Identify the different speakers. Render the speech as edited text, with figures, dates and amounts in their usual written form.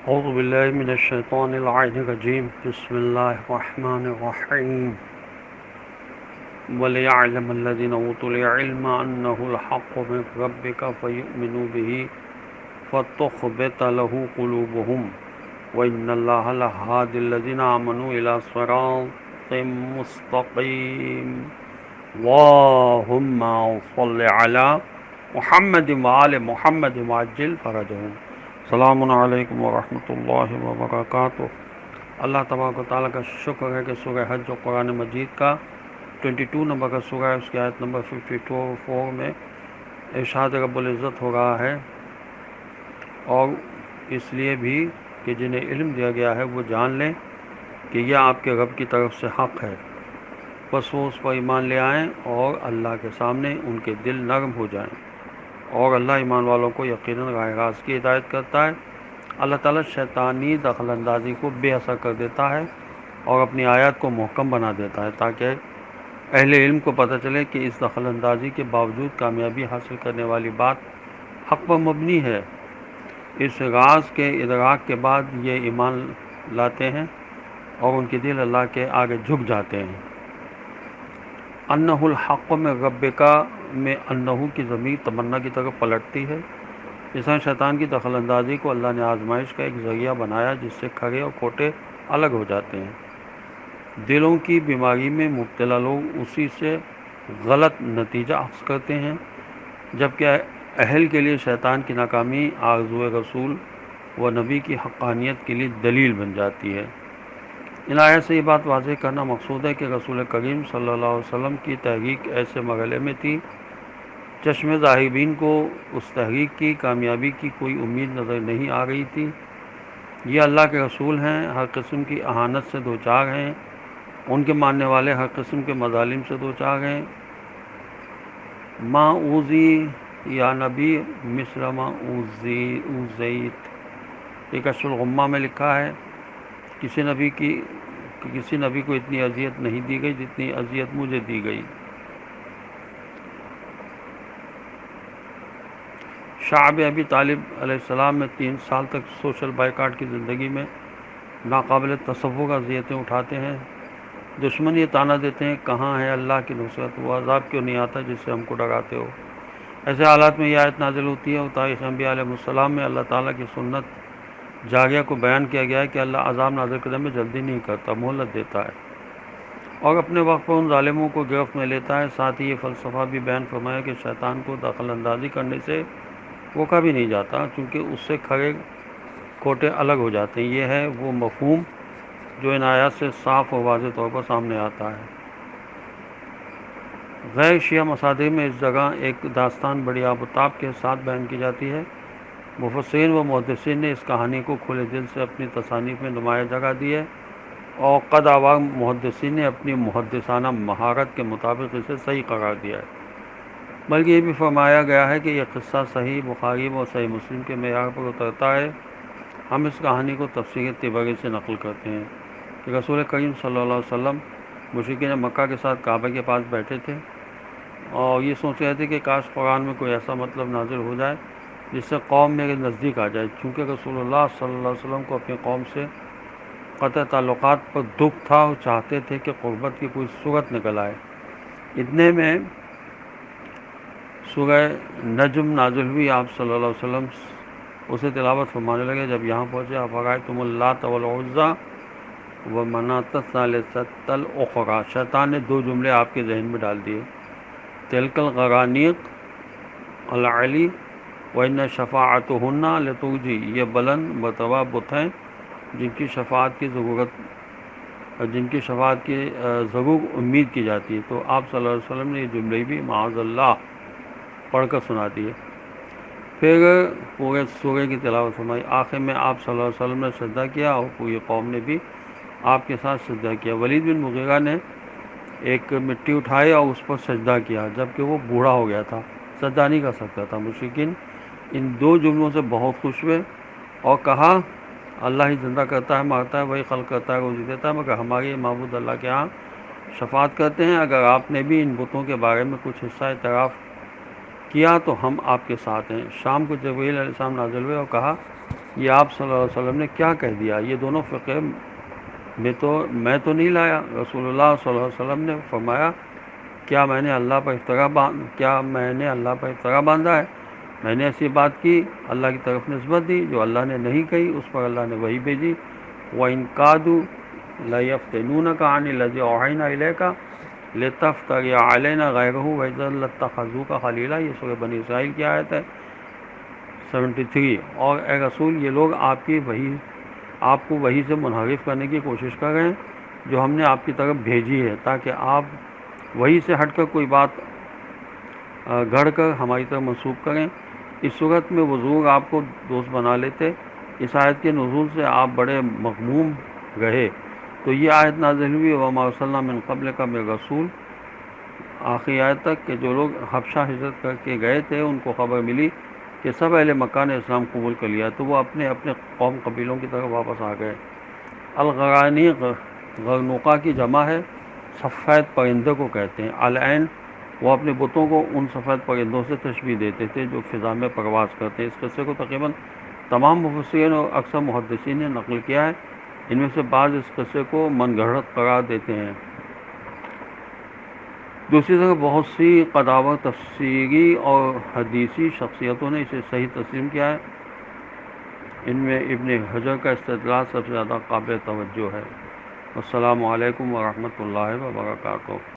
Speaker 1: اعوذ باللہ من الشیطان اللعین الرجیم بسم اللہ الرحمن الرحیم وَلِيَعْلَمَ الَّذِينَ أُوتُوا الْعِلْمَ أَنَّهُ الْحَقُّ مِنْ رَبِّكَ فَيُؤْمِنُوا بِهِ فَتُخْبِتَ لَهُ قُلُوبُهُمْ وَإِنَّ اللَّهَ لَهَادِ الَّذِينَ آمَنُوا إِلَى صِرَاطٍ مُسْتَقِيمٍ اللهم صل على محمد وآل محمد وعجل فرجهم. السلام علیکم ورحمۃ اللہ وبرکاتہ. اللہ تبارک و تعالیٰ کا شکر ہے کہ سورہ حج و قرآن مجید کا 22 نمبر کا سورہ ہے، اس کی آیت نمبر 54 میں ارشاد رب العزت ہو رہا ہے، اور اس لیے بھی کہ جنہیں علم دیا گیا ہے وہ جان لیں کہ یہ آپ کے رب کی طرف سے حق ہے، بس وہ اس پر ایمان لے آئیں اور اللہ کے سامنے ان کے دل نرم ہو جائیں. اور اللہ ایمان والوں کو یقیناً راہ راست کی ہدایت کرتا ہے. اللہ تعالیٰ شیطانی دخل اندازی کو بے اثر کر دیتا ہے اور اپنی آیات کو محکم بنا دیتا ہے تاکہ اہل علم کو پتہ چلے کہ اس دخل اندازی کے باوجود کامیابی حاصل کرنے والی بات حق پر مبنی ہے. اس راز کے ادراک کے بعد یہ ایمان لاتے ہیں اور ان کے دل اللہ کے آگے جھک جاتے ہیں. انہ الحق میں ربکا میں انہ کی ضمیر تمنا کی طرف پلٹتی ہے. اس طرح شیطان کی دخل اندازی کو اللہ نے آزمائش کا ایک ذریعہ بنایا جس سے کھرے اور کھوٹے الگ ہو جاتے ہیں. دلوں کی بیماری میں مبتلا لوگ اسی سے غلط نتیجہ اخذ کرتے ہیں، جبکہ اہل کے لیے شیطان کی ناکامی آرزو رسول و نبی کی حقانیت کے لیے دلیل بن جاتی ہے. ان آیت سے یہ بات واضح کرنا مقصود ہے کہ رسول کریم صلی اللہ علیہ وسلم کی تحریک ایسے مرحلے میں تھی چشم ظاہرین کو اس تحریک کی کامیابی کی کوئی امید نظر نہیں آ رہی تھی. یہ اللہ کے رسول ہیں، ہر قسم کی اہانت سے دوچار ہیں، ان کے ماننے والے ہر قسم کے مظالم سے دوچار ہیں. ما اوذی یا نبی مثل ما اوذیت، ایک کشف الغمہ میں لکھا ہے کسی نبی کو اتنی اذیت نہیں دی گئی جتنی اذیت مجھے دی گئی. شعب ابی طالب علیہ السلام میں 3 سال تک سوشل بائیکاٹ کی زندگی میں ناقابل تصور اذیتیں اٹھاتے ہیں. دشمن یہ طعنہ دیتے ہیں کہاں ہے اللہ کی نصرت، وہ عذاب کیوں نہیں آتا جس سے ہم کو ڈراتے ہو. ایسے حالات میں یہ آیت نازل ہوتی ہے اور تاریخ انبیاء علیہ السلام میں اللہ تعالیٰ کی سنت جاریہ کو بیان کیا گیا ہے کہ اللہ عذاب نازل کرنے میں جلدی نہیں کرتا، مہلت دیتا ہے اور اپنے وقت پر ان ظالموں کو گرفت میں لیتا ہے. ساتھ ہی یہ فلسفہ بھی بیان فرمایا کہ شیطان کو دخل اندازی کرنے سے روکا بھی نہیں جاتا کیونکہ اس سے کھرے کھوٹے الگ ہو جاتے ہیں. یہ ہے وہ مفہوم جو ان آیات سے صاف اور واضح طور پر سامنے آتا ہے. غیر شیعہ مصادر میں اس جگہ ایک داستان بڑی آب و تاب کے ساتھ بیان کی جاتی ہے. مفسرین و محدثین نے اس کہانی کو کھلے دل سے اپنی تصانیف میں نمایاں جگہ دی ہے اور قد آور محدثین نے اپنی محدثانہ مہارت کے مطابق اسے صحیح قرار دیا ہے. بلکہ یہ بھی فرمایا گیا ہے کہ یہ قصہ صحیح بخاری و صحیح مسلم کے معیار پر اترتا ہے. ہم اس کہانی کو تفسیر طبری سے نقل کرتے ہیں کہ رسول کریم صلی اللہ علیہ وسلم مشرکین مکہ کے ساتھ کعبہ کے پاس بیٹھے تھے اور یہ سوچ رہے تھے کہ کاش قرآن میں کوئی ایسا مطلب نازل ہو جائے جس سے قوم میرے نزدیک آ جائے. چونکہ رسول اللہ صلی اللہ علیہ وسلم کو اپنی قوم سے قطع تعلقات پر دکھ تھا اور چاہتے تھے کہ قربت کی کوئی صورت نکل آئے. اتنے میں سورہ نجم نازل ہوئی. آپ صلی اللہ علیہ وسلم اسے تلاوت فرمانے لگے. جب یہاں پہنچے افرأیتم اللات والعزیٰ ومناۃ الثالثۃ الاخریٰ، شیطان نے 2 جملے آپ کے ذہن میں ڈال دیے، تلک الغرانیق العلی وَإِنَّ شَفَاعَتُهُنَّ لَتُرْجِی، یہ بلند مرتبہ بت ہیں جن کی شفاعت کی ضرور امید کی جاتی ہے. تو آپ صلی اللہ علیہ وسلم نے یہ جملے بھی معاذ اللہ پڑھ کر سنا دیے. پھر پورے سورہ کی تلاوت فرمائی. آخر میں آپ صلی اللہ علیہ وسلم نے سجدہ کیا اور پوری قوم نے بھی آپ کے ساتھ سجدہ کیا. ولید بن مغیرہ نے ایک مٹی اٹھائی اور اس پر سجدہ کیا جبکہ وہ بوڑھا ہو گیا تھا، سجدہ نہیں کر سکتا تھا. مشرکین ان 2 جملوں سے بہت خوش ہوئے اور کہا اللہ ہی زندہ کرتا ہے مارتا ہے، وہی خلق کرتا ہے روزی دیتا ہے، مگر ہمارے معبود اللہ کے ہاں شفاعت کرتے ہیں. اگر آپ نے بھی ان بتوں کے بارے میں کچھ حصہ اعتراف کیا تو ہم آپ کے ساتھ ہیں. شام کو جبرائیل علیہ السلام نازل ہوئے اور کہا یہ آپ صلی اللہ علیہ وسلم نے کیا کہہ دیا؟ یہ دونوں فقہ میں تو نہیں لایا، رسول اللہ صلی اللہ علیہ وسلم نے فرمایا کیا میں نے اللہ پر افطرا باندھا ہے؟ میں نے ایسی بات کی، اللہ کی طرف نسبت دی جو اللہ نے نہیں کہی، اس پر اللہ نے وحی بھیجی۔ وَإِن كَادُوا لَيَفْتِنُونَكَ عَنِ الَّذِي أَوْحَيْنَا إِلَيْكَ لِتَفْتَرِيَ عَلَيْنَا غَيْرَهُ وَإِذًا لَاتَّخَذُوكَ خَلِيلًا۔ یہ سورہ بنی اسرائیل کی آیت ہے 73۔ اور اے رسول، یہ لوگ آپ کو وحی سے منحرف کرنے کی کوشش کر رہے ہیں جو ہم نے آپ کی طرف بھیجی ہے، تاکہ آپ وحی سے ہٹ کر کوئی بات گھڑ کر ہماری طرف منسوخ کریں۔ اس صورت میں وہ ضرور آپ کو دوست بنا لیتے۔ اس آیت کے نزول سے آپ بڑے مغموم رہے تو یہ آیت نازل ہوئی، وما ارسلنا من قبلک من رسول، آخری آیت تک، کہ جو لوگ حبشہ ہجرت کر کے گئے تھے ان کو خبر ملی کہ سب اہل مکہ نے اسلام قبول کر لیا تو وہ اپنے اپنے قوم قبیلوں کی طرف واپس آ گئے۔ الغرانی غرنوقہ کی جمع ہے، سفید پرندے کو کہتے ہیں۔ العین، وہ اپنے بتوں کو ان سفید پرندوں سے تشبیہ دیتے تھے جو فضا میں پرواز کرتے ہیں۔ اس قصے کو تقریباً تمام مفسرین اور اکثر محدثین نے نقل کیا ہے، ان میں سے بعض اس قصے کو من گھڑت قرار دیتے ہیں، دوسری طرف بہت سی قداور تفسیری اور حدیثی شخصیتوں نے اسے صحیح تسلیم کیا ہے۔ ان میں ابن حجر کا استدلال سب سے زیادہ قابل توجہ ہے۔ السلام علیکم ورحمۃ اللہ وبرکاتہ۔